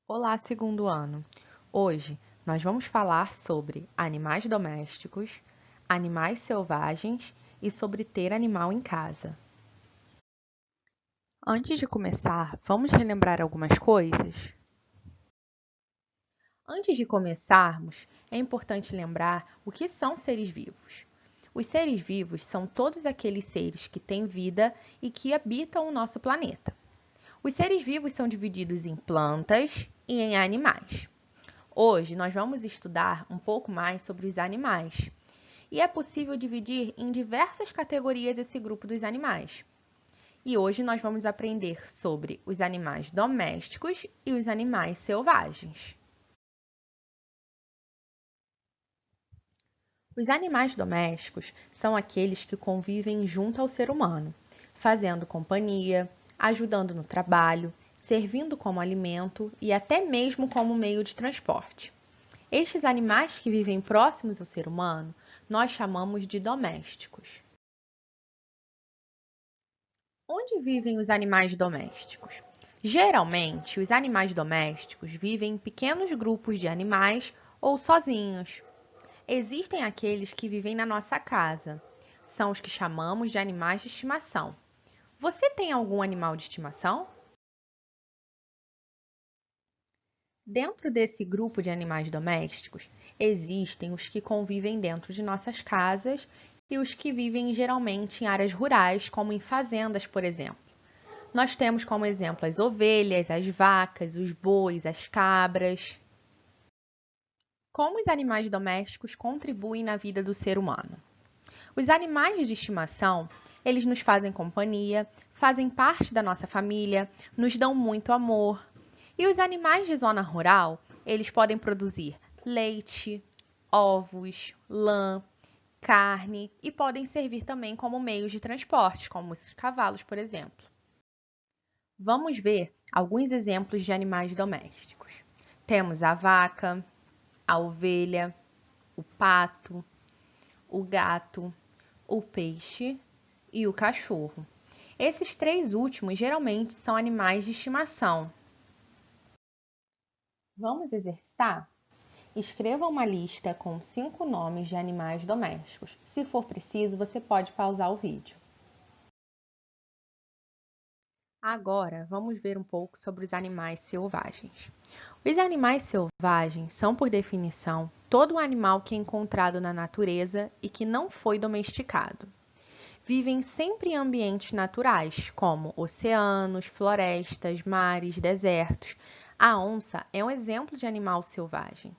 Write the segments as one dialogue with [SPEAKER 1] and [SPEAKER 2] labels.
[SPEAKER 1] Olá, segundo ano! Hoje nós vamos falar sobre animais domésticos, animais selvagens e sobre ter animal em casa. Antes de começar, vamos relembrar algumas coisas? Antes de começarmos, é importante lembrar o que são seres vivos. Os seres vivos são todos aqueles seres que têm vida e que habitam o nosso planeta. Os seres vivos são divididos em plantas e em animais. Hoje nós vamos estudar um pouco mais sobre os animais. E é possível dividir em diversas categorias esse grupo dos animais. E hoje nós vamos aprender sobre os animais domésticos e os animais selvagens. Os animais domésticos são aqueles que convivem junto ao ser humano, fazendo companhia, ajudando no trabalho, servindo como alimento e até mesmo como meio de transporte. Estes animais que vivem próximos ao ser humano, nós chamamos de domésticos. Onde vivem os animais domésticos? Geralmente, os animais domésticos vivem em pequenos grupos de animais ou sozinhos. Existem aqueles que vivem na nossa casa. São os que chamamos de animais de estimação. Você tem algum animal de estimação? Dentro desse grupo de animais domésticos, existem os que convivem dentro de nossas casas e os que vivem geralmente em áreas rurais, como em fazendas, por exemplo. Nós temos como exemplo as ovelhas, as vacas, os bois, as cabras. Como os animais domésticos contribuem na vida do ser humano? Os animais de estimação, eles nos fazem companhia, fazem parte da nossa família, nos dão muito amor. E os animais de zona rural, eles podem produzir leite, ovos, lã, carne e podem servir também como meios de transporte, como os cavalos, por exemplo. Vamos ver alguns exemplos de animais domésticos. Temos a vaca, a ovelha, o pato, o gato, o peixe e o cachorro. Esses três últimos geralmente são animais de estimação. Vamos exercitar? Escreva uma lista com 5 nomes de animais domésticos. Se for preciso, você pode pausar o vídeo. Agora, vamos ver um pouco sobre os animais selvagens. Os animais selvagens são, por definição, todo animal que é encontrado na natureza e que não foi domesticado. Vivem sempre em ambientes naturais, como oceanos, florestas, mares, desertos. A onça é um exemplo de animal selvagem.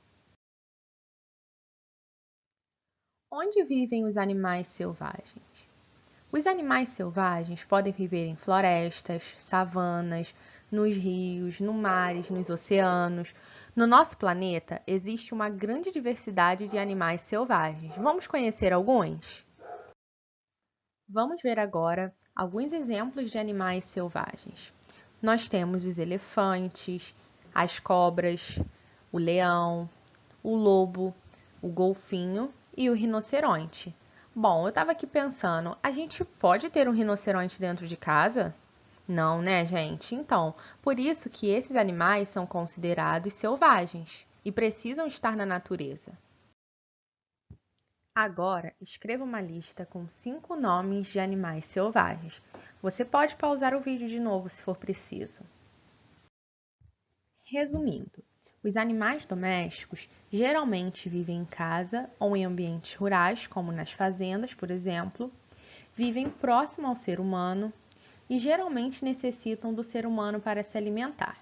[SPEAKER 1] Onde vivem os animais selvagens? Os animais selvagens podem viver em florestas, savanas, nos rios, no mares, nos oceanos. No nosso planeta existe uma grande diversidade de animais selvagens. Vamos conhecer alguns? Vamos ver agora alguns exemplos de animais selvagens. Nós temos os elefantes, as cobras, o leão, o lobo, o golfinho e o rinoceronte. Bom, eu estava aqui pensando, a gente pode ter um rinoceronte dentro de casa? Não, né, gente? Então, por isso que esses animais são considerados selvagens e precisam estar na natureza. Agora, escreva uma lista com 5 nomes de animais selvagens. Você pode pausar o vídeo de novo se for preciso. Resumindo, os animais domésticos geralmente vivem em casa ou em ambientes rurais, como nas fazendas, por exemplo, vivem próximo ao ser humano e geralmente necessitam do ser humano para se alimentar.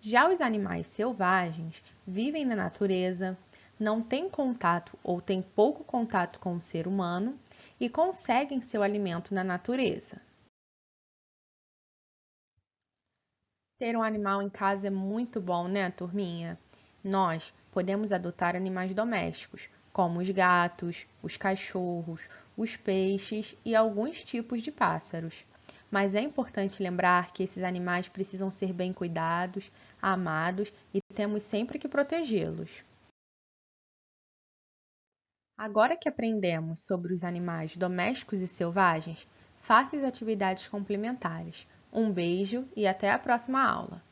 [SPEAKER 1] Já os animais selvagens vivem na natureza, não têm contato ou têm pouco contato com o ser humano e conseguem seu alimento na natureza. Ter um animal em casa é muito bom, né, turminha? Nós podemos adotar animais domésticos, como os gatos, os cachorros, os peixes e alguns tipos de pássaros. Mas é importante lembrar que esses animais precisam ser bem cuidados, amados e temos sempre que protegê-los. Agora que aprendemos sobre os animais domésticos e selvagens, faça as atividades complementares. Um beijo e até a próxima aula!